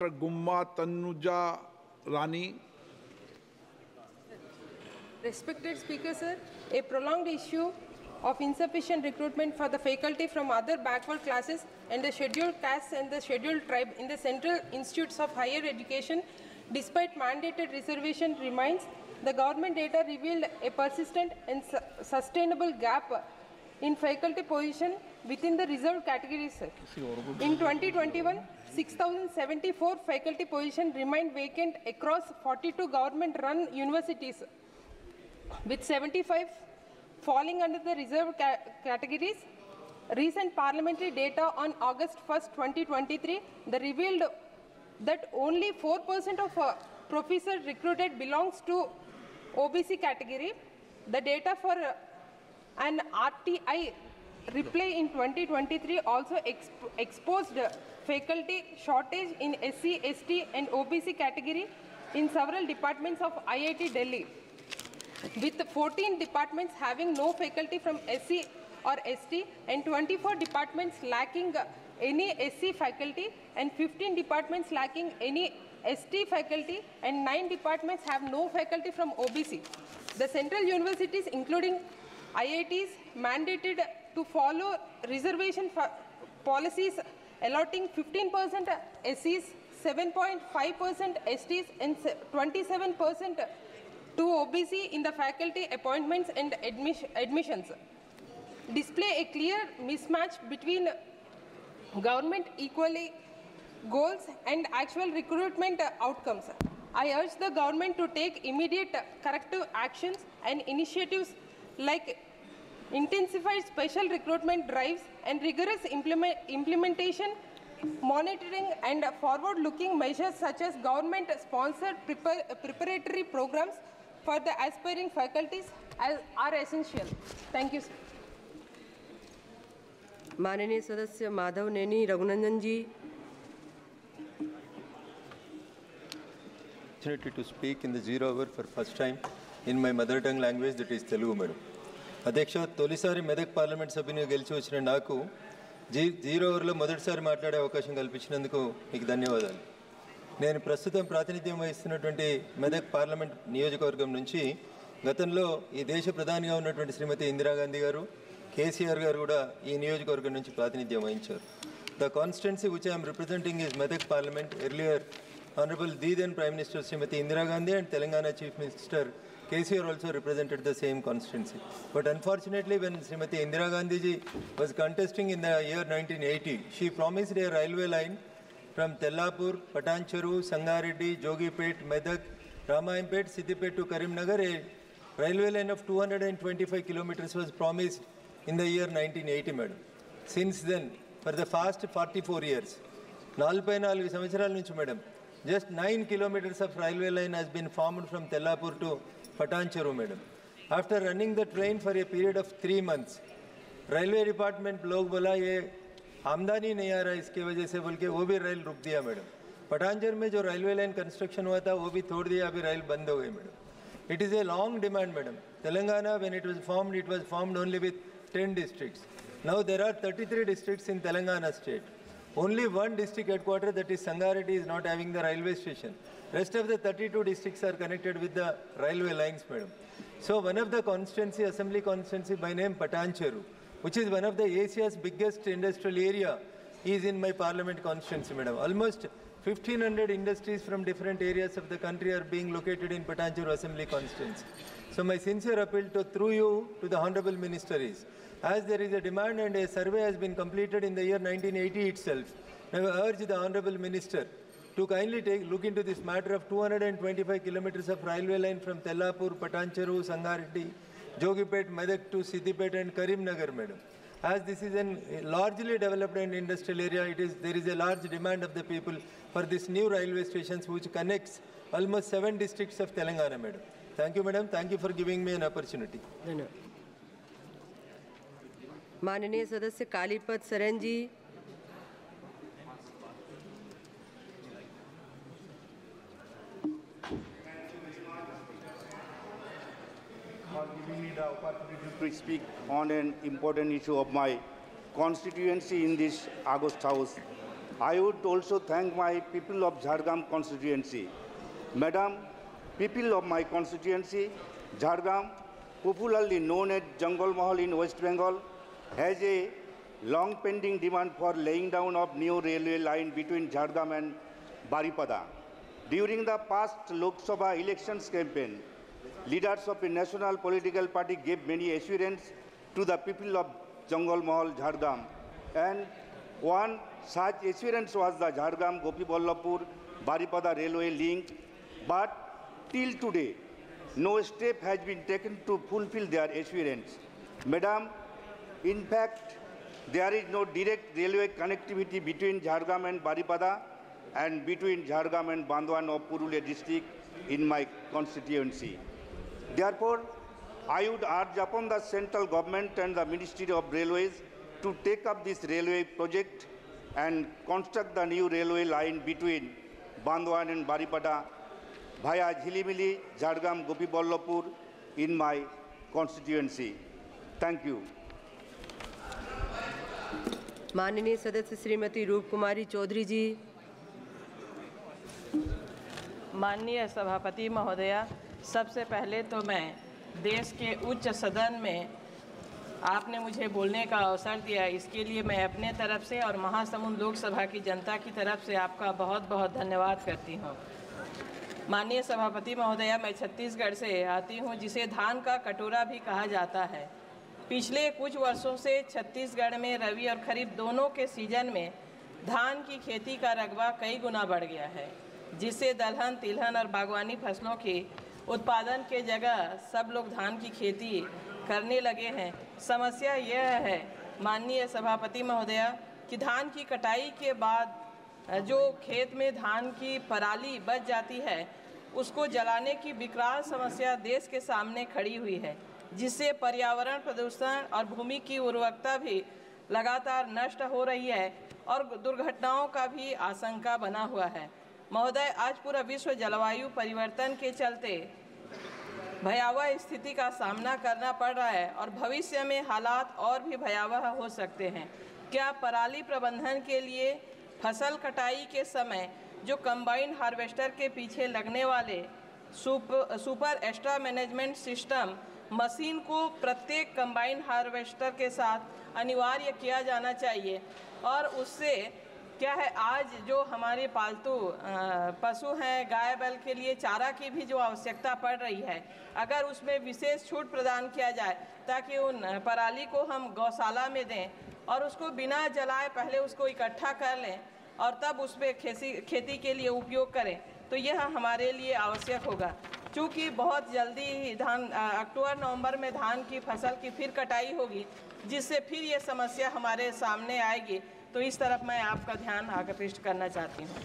Dr. Gumma Tanuja Rani. Respected Speaker, sir, a prolonged issue of insufficient recruitment for the faculty from other backward classes and the scheduled castes and the scheduled tribe in the Central Institutes of Higher Education, despite mandated reservation, remains. The government data revealed a persistent and sustainable gap in faculty position within the reserved categories. In 2021, 6,074 faculty positions remained vacant across 42 government-run universities, with 75 falling under the reserved categories. Recent parliamentary data on August 1st, 2023, revealed that only 4% of professors recruited belongs to OBC category. The data for an RTI reply in 2023 also exposed faculty shortage in SC, ST and OBC category in several departments of IIT Delhi, with 14 departments having no faculty from SC or ST and 24 departments lacking any SC faculty and 15 departments lacking any ST faculty and 9 departments have no faculty from OBC. The central universities, including IITs, mandated to follow reservation policies allotting 15% SCs, 7.5% STs and 27% to OBC in the faculty appointments and admissions, display a clear mismatch between government equally goals and actual recruitment outcomes. I urge the government to take immediate corrective actions and initiatives like intensified special recruitment drives and rigorous implementation, monitoring and forward-looking measures such as government-sponsored preparatory programs for the aspiring faculties are essential. Thank you, sir. माननीय सदस्य माधव नैनी रघुनंदन जी. Opportunity to speak in the 0 hour for first time in my mother tongue language, that is Telugu, madam. అధ్యక్ష, తొలిసారి Medak parliament సభ్యునిగా గెలిచి వచ్చిన నాకు 0 అవర్లో మొదటిసారి మాట్లాడే అవకాశం కల్పించినందుకు మీకు ధన్యవాదాలు. నేను ప్రస్తుతం ప్రాతినిధ్యం వహిస్తున్నటువంటి మెదక్ పార్లమెంట్ నియోజకవర్గం నుంచి గతంలో ఈ దేశ ప్రధానిగా ఉన్నటువంటి శ్రీమతి ఇందిరాగాంధీ గారు, కేసీఆర్ గారు కూడా ఈ నియోజకవర్గం నుంచి ప్రాతినిధ్యం వహించారు. The constituency which I'm representing is Medak parliament. Earlier Honorable the then Prime Minister Srimati Indira Gandhi and Telangana Chief Minister KCR also represented the same constituency. But unfortunately, when Srimati Indira Gandhi ji was contesting in the year 1980, she promised a railway line from Tellapur, Patancheru, Sangareddy, Jogipet, Medak, Ramayampet, Siddipet to Karimnagar. A railway line of 225 kilometers was promised in the year 1980, madam. Since then, for the past 44 years, 44 సంవత్సరాల నుంచి madam, just 9 kilometers of railway line has been formed from Tellapur to Patancheru, madam. After running the train for a period of 3 months, railway department लोग बोला ये आमदनी नहीं आ रहा, इसके वजह से बोल के वो भी रेल रुक दिया मैडम. पटांचर में जो railway line construction हुआ था वो भी तोड़ दिया, अभी रेल बंद हो गई madam. It is a long demand, madam. Telangana, when it was formed only with 10 districts. Now there are 33 districts in Telangana state. Only one district headquarter, that is Sangareddy, is not having the railway station. Rest of the 32 districts are connected with the railway lines, madam. So one of the constituency, assembly constituency by name Patancheru, which is one of the Asia's biggest industrial area, is in my parliament constituency, madam. Almost 1,500 industries from different areas of the country are being located in Patancheru assembly constituency. So my sincere appeal through you to the Honorable Minister is, as there is a demand and a survey has been completed in the year 1980 itself, I urge the Honorable Minister to kindly look into this matter of 225 kilometers of railway line from Tellapur, Patancheru, Sangareddy, Jogipet, Medak to Siddipet and Karimnagar, madam. As this is a largely developed and industrial area, there is a large demand of the people for this new railway stations which connects almost 7 districts of Telangana, madam. Thank you, madam. Thank you for giving me an opportunity. माननीय सदस्य कालीपत सरन जी. For giving me the opportunity to speak on an important issue of my constituency in this August House. I would also thank my people of Jharkhand constituency. Madam, people of my constituency, Jharkhand, popularly known as Jungle Mahal in West Bengal, has a long pending demand for laying down of new railway line between Jharkhand and Baripada. During the past Lok Sabha elections campaign, leaders of a national political party gave many assurance to the people of Jungle Mahal, Jharkhand, and one such assurance was the Jharkhand Gopi Ballabpur Baripada railway link, but till today, no step has been taken to fulfill their assurance. Madam, in fact, there is no direct railway connectivity between Jharkhand and Baripada and between Jharkhand and Bandwan of Purulia district in my constituency. Therefore, I would urge upon the central government and the Ministry of Railways to take up this railway project and construct the new railway line between Bandwan and Baripada via Jhilimili, Jharkhand, Gopi Ballabpur in my constituency. Thank you. माननीय सदस्य श्रीमती रूप कुमारी चौधरी जी। माननीय सभापति महोदया, सबसे पहले तो मैं देश के उच्च सदन में आपने मुझे बोलने का अवसर दिया, इसके लिए मैं अपने तरफ से और महासमुंद लोकसभा की जनता की तरफ से आपका बहुत बहुत धन्यवाद करती हूँ। माननीय सभापति महोदया, मैं छत्तीसगढ़ से आती हूँ, जिसे धान का कटोरा भी कहा जाता है। पिछले कुछ वर्षों से छत्तीसगढ़ में रबी और खरीफ दोनों के सीजन में धान की खेती का रकबा कई गुना बढ़ गया है, जिससे दलहन, तिलहन और बागवानी फसलों के उत्पादन के जगह सब लोग धान की खेती करने लगे हैं। समस्या यह है माननीय सभापति महोदया कि धान की कटाई के बाद जो खेत में धान की पराली बच जाती है, उसको जलाने की विकराल समस्या देश के सामने खड़ी हुई है, जिससे पर्यावरण प्रदूषण और भूमि की उर्वरकता भी लगातार नष्ट हो रही है और दुर्घटनाओं का भी आशंका बना हुआ है। महोदय, आज पूरा विश्व जलवायु परिवर्तन के चलते भयावह स्थिति का सामना करना पड़ रहा है और भविष्य में हालात और भी भयावह हो सकते हैं। क्या पराली प्रबंधन के लिए फसल कटाई के समय जो कंबाइन हार्वेस्टर के पीछे लगने वाले super extra management system machine को प्रत्येक कंबाइन हार्वेस्टर के साथ अनिवार्य किया जाना चाहिए? और उससे क्या है, आज जो हमारे पालतू पशु हैं, गाय बैल के लिए चारा की भी जो आवश्यकता पड़ रही है, अगर उसमें विशेष छूट प्रदान किया जाए ताकि उन पराली को हम गौशाला में दें और उसको बिना जलाए पहले उसको इकट्ठा कर लें और तब उस पर खेती के लिए उपयोग करें, तो यह हमारे लिए आवश्यक होगा। चूँकि बहुत जल्दी ही अक्टूबर-नवंबर में धान की फसल की फिर कटाई होगी, जिससे फिर ये समस्या हमारे सामने आएगी, तो इस तरफ मैं आपका ध्यान आकृष्ट करना चाहती हूँ।